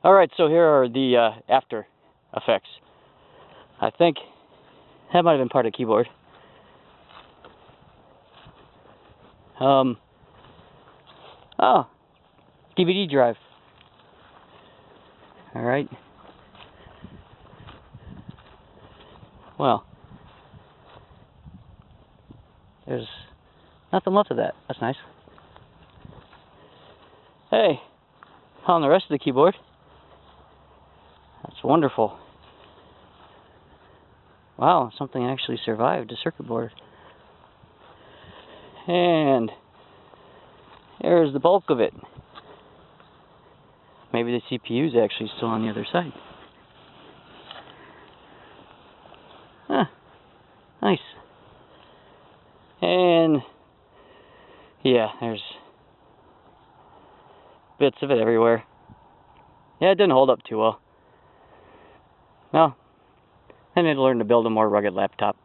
Alright, so here are the after effects. I think that might have been part of the keyboard. Oh, DVD drive. Alright. Well, there's nothing left of that. That's nice. Hey, on the rest of the keyboard. That's wonderful. Wow, something actually survived a circuit board. And there's the bulk of it. Maybe the CPU is actually still on the other side. Huh, nice. And yeah, there's bits of it everywhere. Yeah, it didn't hold up too well. Well, I need to learn to build a more rugged laptop.